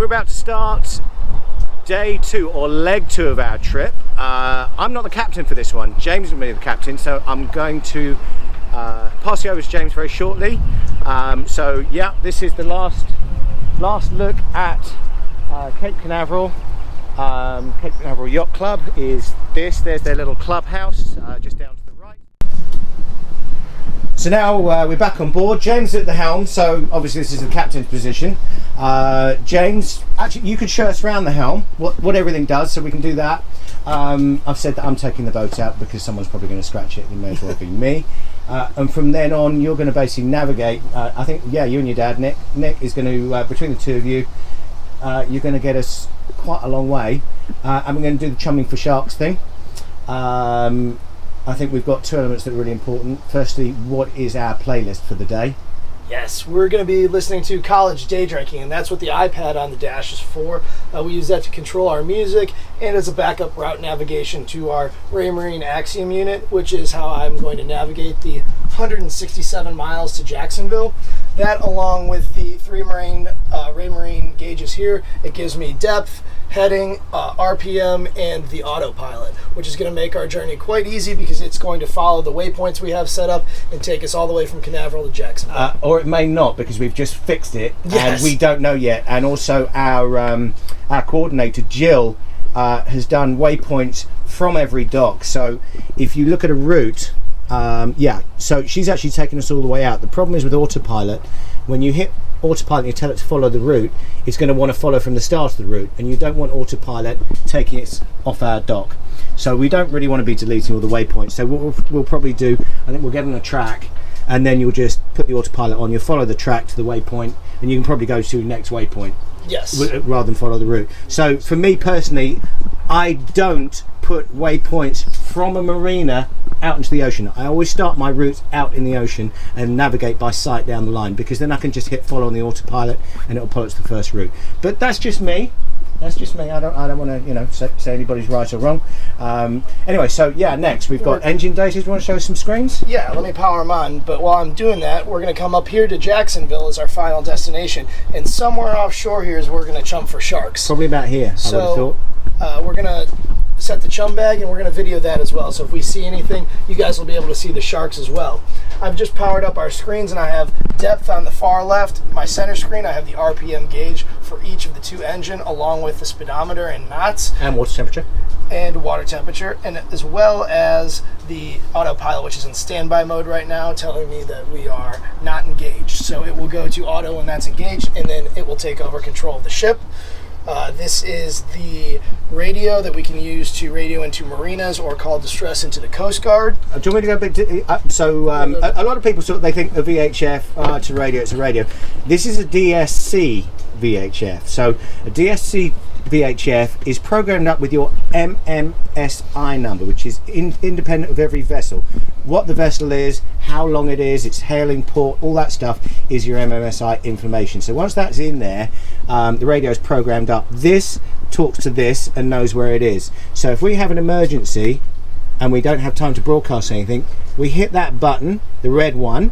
we're about to start day 2 or leg 2 of our trip. I'm not the captain for this one. James is going to be the captain, so I'm going to pass you over to James very shortly. So yeah, this is the last look at Cape Canaveral. Cape Canaveral Yacht Club is this. There's their little clubhouse just down to the right. So now we're back on board. James at the helm, so obviously this is the captain's position. James, actually you could show us around the helm what everything does, so we can do that. I've said that I'm taking the boat out because someone's probably going to scratch it. It may as well be me. And from then on you're going to basically navigate. I think, yeah, you and your dad, Nick is going to, between the two of you, you're going to get us quite a long way, and we're going to do the chumming for sharks thing. I think we've got 2 elements that are really important. Firstly, what is our playlist for the day? Yes, we're going to be listening to College Day Drinking, and that's what the iPad on the dash is for. We use that to control our music and as a backup route navigation to our Raymarine Axiom unit, which is how I'm going to navigate the 167 miles to Jacksonville. That, along with the 3 Raymarine gauges here, it gives me depth, heading, RPM, and the autopilot, which is going to make our journey quite easy because it's going to follow the waypoints we have set up and take us all the way from Canaveral to Jacksonville. Or it may not, because we've just fixed it. Yes. And we don't know yet. And also our coordinator Jill has done waypoints from every dock. So if you look at a route, so she's actually taken us all the way out. The problem is with autopilot, when you hit autopilot and you tell it to follow the route, it's going to want to follow from the start of the route, and you don't want autopilot taking it off our dock. So we don't really want to be deleting all the waypoints. So what we'll probably do, I think we'll get on a track, and then you'll just put the autopilot on, you'll follow the track to the waypoint, and you can probably go to the next waypoint. Yes. Rather than follow the route. So for me personally, I don't put waypoints from a marina out into the ocean. I always start my route out in the ocean and navigate by sight down the line, because then I can just hit follow on the autopilot and it'll pull us to the first route. But that's just me. That's just me. I don't want to, say anybody's right or wrong. Anyway, so yeah, next we've got engine data. Do you want to show us some screens? Yeah, let me power them on. But while I'm doing that, we're going to come up here to Jacksonville as our final destination, and somewhere offshore here is where we're going to chum for sharks. Probably about here. So I would have thought. We're going to set the chum bag, and we're going to video that as well. So if we see anything, you guys will be able to see the sharks as well. I've just powered up our screens, and I have depth on the far left. My center screen, I have the RPM gauge for each of the 2 engine, along with the speedometer and knots. And water temperature. And water temperature, and as well as the autopilot, which is in standby mode right now, telling me that we are not engaged. So it will go to auto when that's engaged, and then it will take over control of the ship. This is the radio that we can use to radio into marinas or call distress into the Coast Guard. Do you want me to go back to, a lot of people they think a VHF to radio, it's a radio. This is a DSC VHF. So a DSC VHF is programmed up with your MMSI number, which is independent of every vessel. What the vessel is, how long it is, its hailing port, all that stuff is your MMSI information. So once that's in there, the radio is programmed up. This talks to this and knows where it is. So if we have an emergency and we don't have time to broadcast anything, we hit that button, the red one.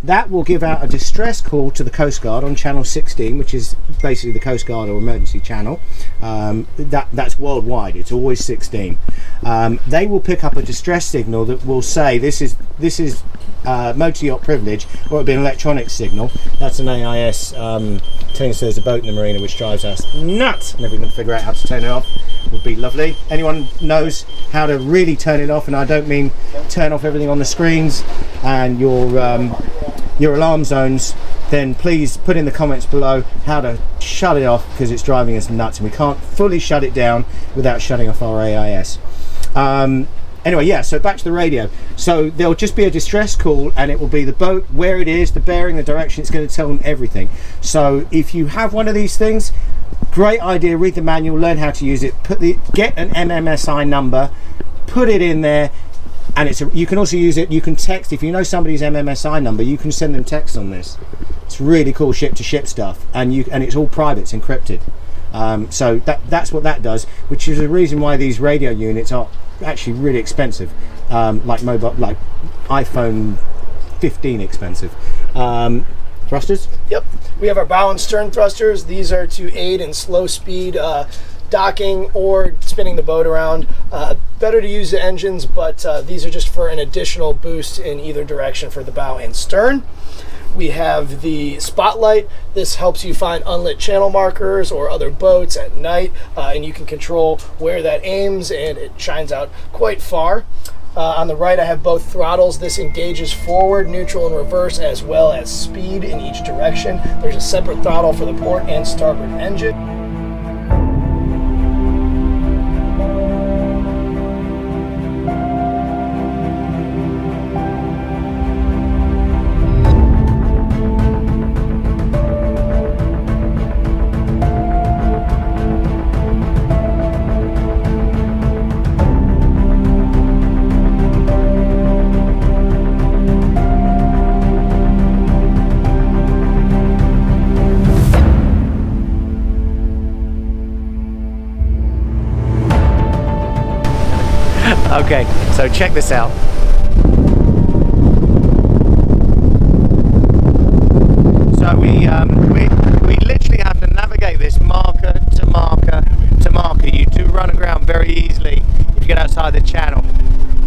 That will give out a distress call to the Coast Guard on channel 16, which is basically the Coast Guard or emergency channel. That's worldwide. It's always 16. They will pick up a distress signal that will say this is motor yacht privilege, or it'll be an electronic signal. That's an AIS telling us there's a boat in the marina, which drives us nuts. And if we can figure out how to turn it off, would be lovely. Anyone knows how to really turn it off, and I don't mean turn off everything on the screens and your alarm zones, then please put in the comments below how to shut it off, because it's driving us nuts and we can't fully shut it down without shutting off our AIS. Anyway, yeah, so back to the radio. So there'll just be a distress call, and it will be the boat, where it is, the bearing, the direction. It's going to tell them everything. So if you have one of these things, great idea, read the manual, learn how to use it, get an MMSI number, put it in there, and you can also use it, you can text. If you know somebody's MMSI number, you can send them text on this. It's really cool ship to ship stuff, and it's all private, it's encrypted. So that's what that does, which is the reason why these radio units are actually really expensive, like iPhone 15 expensive. Thrusters? Yep. We have our bow and stern thrusters. These are to aid in slow speed docking or spinning the boat around. Better to use the engines, but these are just for an additional boost in either direction for the bow and stern. We have the spotlight. This helps you find unlit channel markers or other boats at night, and you can control where that aims, and it shines out quite far. On the right, I have both throttles. This engages forward, neutral, and reverse, as well as speed in each direction. There's a separate throttle for the port and starboard engine. Okay, so check this out. So we literally have to navigate this marker to marker to marker. You do run aground very easily if you get outside the channel,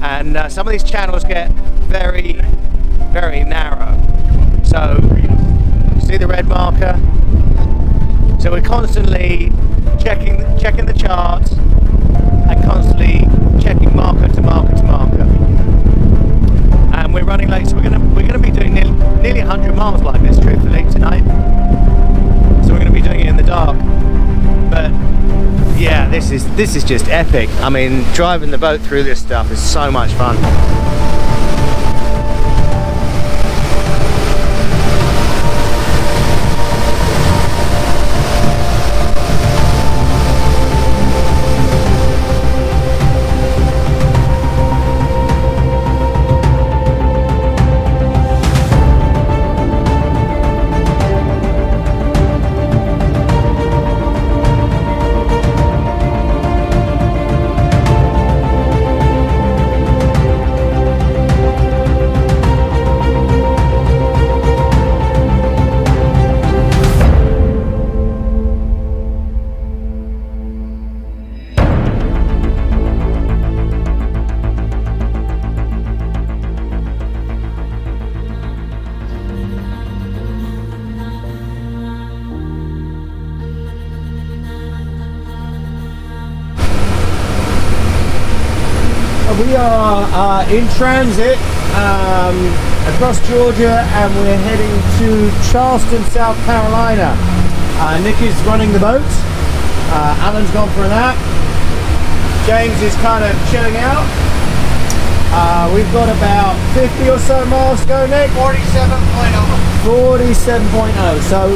and some of these channels get very, very narrow. So see the red marker. So we're constantly checking the charts and constantly checking marker to marker to marker, and we're running late, so we're gonna be doing nearly 100 miles like this, truthfully, tonight. So we're gonna be doing it in the dark, but yeah, this is just epic. I mean, driving the boat through this stuff is so much fun. We are in transit across Georgia, and we're heading to Charleston, South Carolina. Nick is running the boat. Alan's gone for a nap. James is kind of chilling out. We've got about 50 or so miles to go, Nick. 47.0. 47.0. So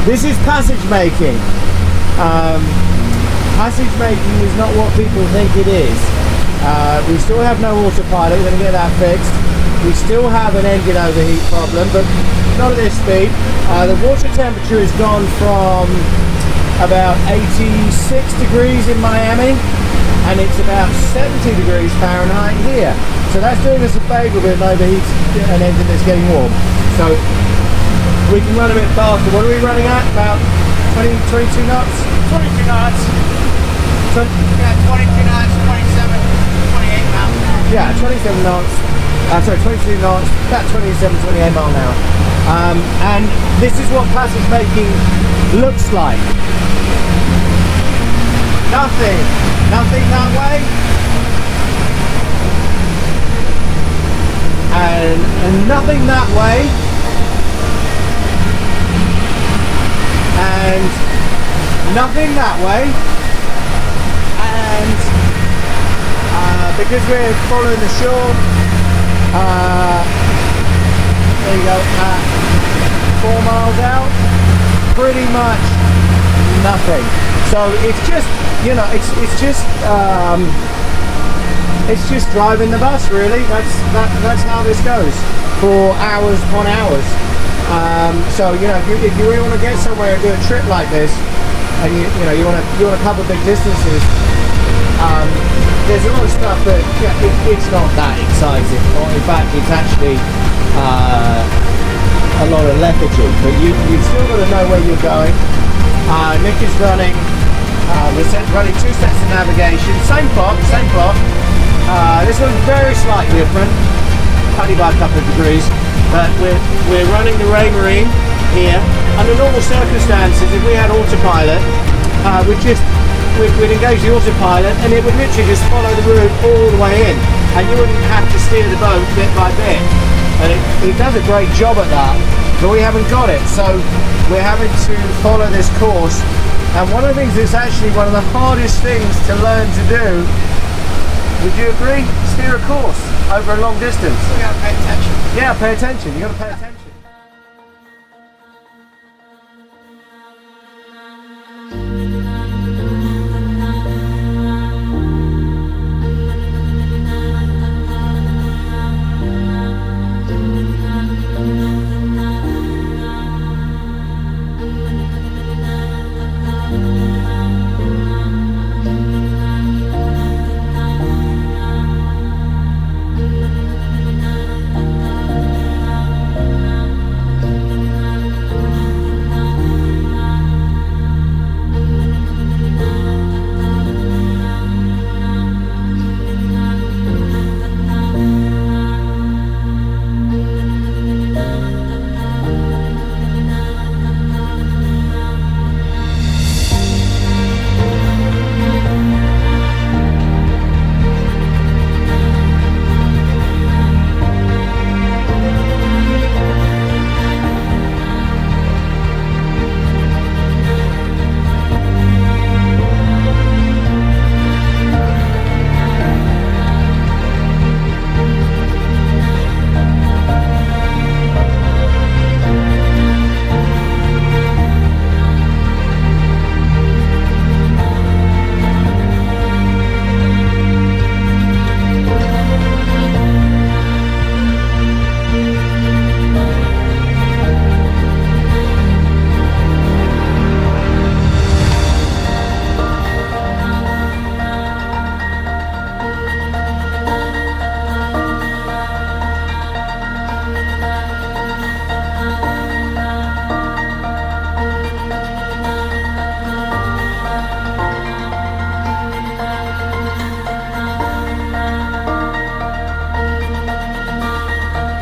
this is passage making. Passage making is not what people think it is. We still have no autopilot. We're going to get that fixed. We still have an engine overheat problem, but not at this speed. The water temperature has gone from about 86 degrees in Miami, and it's about 70 degrees Fahrenheit here. So that's doing us a favour with an overheat, an engine that's getting warm. So we can run a bit faster. What are we running at? About 20, 22 knots? 22 knots. Yeah, 22 knots, 27, 28 miles an hour. Yeah, 27 knots. Sorry, 22 knots, about 27, 28 mile an hour. And this is what passage making looks like. Nothing that way. And nothing that way. And nothing that way. And because we're following the shore, there you go, 4 miles out, pretty much nothing. So it's just, you know, it's just driving the bus, really. That's how this goes for hours upon hours. So you know, if you really want to get somewhere and do a trip like this, and you want to cover big distances, there's a lot of stuff that it's not that exciting. Or in fact, it's actually a lot of lethargy, but you've still got to know where you're going. Nick is running, running 2 sets of navigation, same clock. This one's very slightly different, only by a couple of degrees, but we're running the Raymarine here. Under normal circumstances, if we had autopilot, we'd engage the autopilot and it would literally just follow the route all the way in, and you wouldn't have to steer the boat bit by bit. And it does a great job at that, but we haven't got it, so we're having to follow this course. And one of the things that's actually one of the hardest things to learn to do, would you agree? Steer a course over a long distance. You gotta pay attention. Yeah, pay attention. You got to pay attention.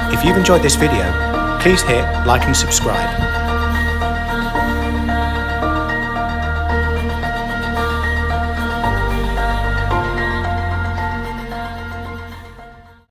If you've enjoyed this video, please hit like and subscribe.